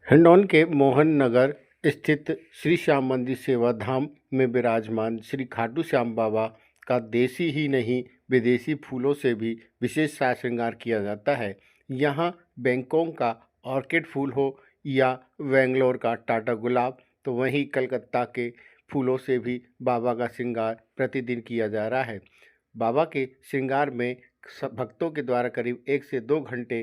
हिंडौन के मोहन नगर स्थित श्री श्याम मंदिर सेवा धाम में विराजमान श्री खाटू श्याम बाबा का देसी ही नहीं विदेशी फूलों से भी विशेष साज श्रृंगार किया जाता है। यहाँ बैंकॉक का ऑर्किड फूल हो या बेंगलोर का टाटा गुलाब, तो वहीं कलकत्ता के फूलों से भी बाबा का श्रृंगार प्रतिदिन किया जा रहा है। बाबा के श्रृंगार में भक्तों के द्वारा करीब 1 से 2 घंटे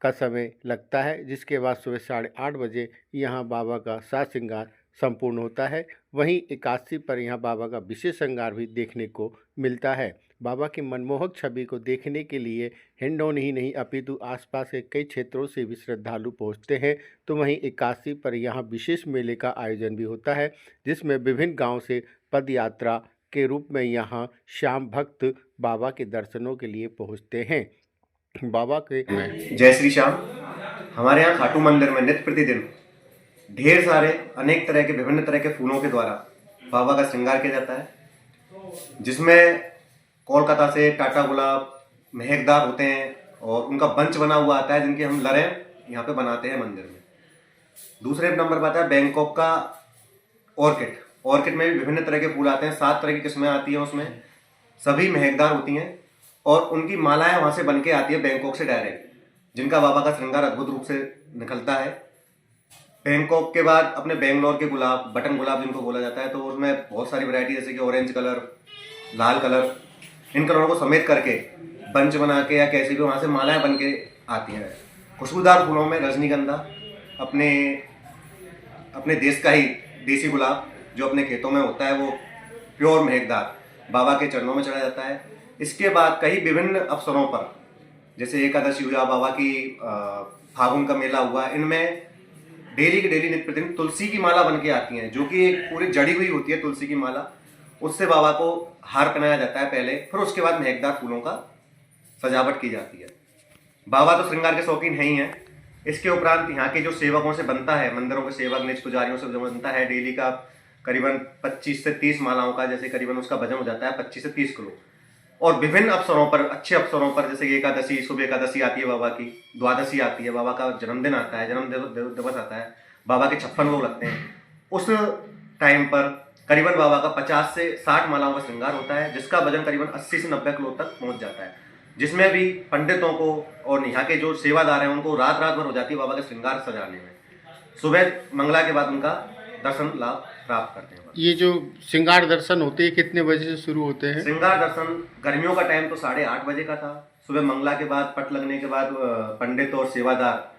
का समय लगता है, जिसके बाद सुबह 8:30 बजे यहाँ बाबा का साज श्रृंगार संपूर्ण होता है। वहीं एकादशी पर यहाँ बाबा का विशेष श्रृंगार भी देखने को मिलता है। बाबा की मनमोहक छवि को देखने के लिए हिंडौन ही नहीं अपितु आसपास के कई क्षेत्रों से भी श्रद्धालु पहुँचते हैं। तो वहीं एकादशी पर यहाँ विशेष मेले का आयोजन भी होता है, जिसमें विभिन्न गाँव से पद यात्रा के रूप में यहाँ श्याम भक्त बाबा के दर्शनों के लिए पहुँचते हैं। बाबा के जय श्री श्याम। हमारे यहाँ खाटू मंदिर में नित्य प्रतिदिन ढेर सारे अनेक तरह के विभिन्न तरह के फूलों के द्वारा बाबा का श्रृंगार किया जाता है, जिसमें कोलकाता से टाटा गुलाब महकदार होते हैं और उनका बंच बना हुआ आता है, जिनके हम लरें यहाँ पे बनाते हैं मंदिर में। दूसरे नंबर पर आता है बैंकॉक का ऑर्किड। ऑर्किड में भी विभिन्न तरह के फूल आते हैं, 7 तरह की किस्में आती हैं, उसमें सभी महकदार होती हैं और उनकी मालाएं वहाँ से बन के आती है बैंकॉक से डायरेक्ट, जिनका बाबा का श्रृंगार अद्भुत रूप से निकलता है। बैंकॉक के बाद अपने बेंगलोर के गुलाब, बटन गुलाब जिनको बोला जाता है, तो उसमें बहुत सारी वैरायटी जैसे कि ऑरेंज कलर, लाल कलर, इन कलरों को समेत करके बंच बना के या कैसे भी वहाँ से मालाएं बन के आती हैं। खुशबूदार फूलों में रजनीगंधा, अपने देश का ही देसी गुलाब जो अपने खेतों में होता है, वो प्योर महकदार बाबा के चरणों में चढ़ा जाता है। इसके बाद कई विभिन्न अवसरों पर, जैसे एकादशी हुआ, बाबा की फागुन का मेला हुआ, इनमें डेली के डेली नित्य प्रतिदिन तुलसी की माला बन के आती हैं, जो कि एक पूरी जड़ी हुई होती है तुलसी की माला। उससे बाबा को हार पहनाया जाता है पहले, फिर उसके बाद महकदार फूलों का सजावट की जाती है। बाबा तो श्रृंगार के शौकीन है ही हैं। इसके उपरांत यहाँ के जो सेवकों से बनता है, मंदिरों के सेवक निज पुजारियों से जो बनता है, डेली का करीबन 25 से 30 मालाओं का, जैसे करीबन उसका वजन हो जाता है 25 से 30 किलो। और विभिन्न अवसरों पर, अच्छे अवसरों पर, जैसे कि एकादशी, शुभ एकादशी आती है बाबा की, द्वादशी आती है, बाबा का जन्मदिन आता है, जन्म दिवस आता है, बाबा के 56 भोग लगते हैं, उस टाइम पर करीबन बाबा का 50 से 60 मालाओं का श्रृंगार होता है, जिसका वजन करीबन 80 से 90 किलो तक पहुंच जाता है, जिसमें भी पंडितों को और यहाँ के जो सेवादार हैं उनको रात भर हो जाती है बाबा के श्रृंगार सजाने में। सुबह मंगला के बाद उनका दर्शन लाभ प्राप्त करते हैं। ये जो श्रृंगार दर्शन होते हैं कितने बजे से शुरू होते हैं? श्रृंगार दर्शन गर्मियों का टाइम तो 8:30 बजे का था। सुबह मंगला के बाद, पट लगने के बाद पंडित और सेवादार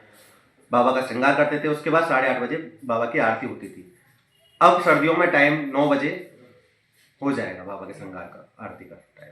बाबा का श्रृंगार करते थे। उसके बाद 8:30 बजे बाबा की आरती होती थी। अब सर्दियों में टाइम 9 बजे हो जाएगा बाबा के श्रृंगार का, आरती का टाइम।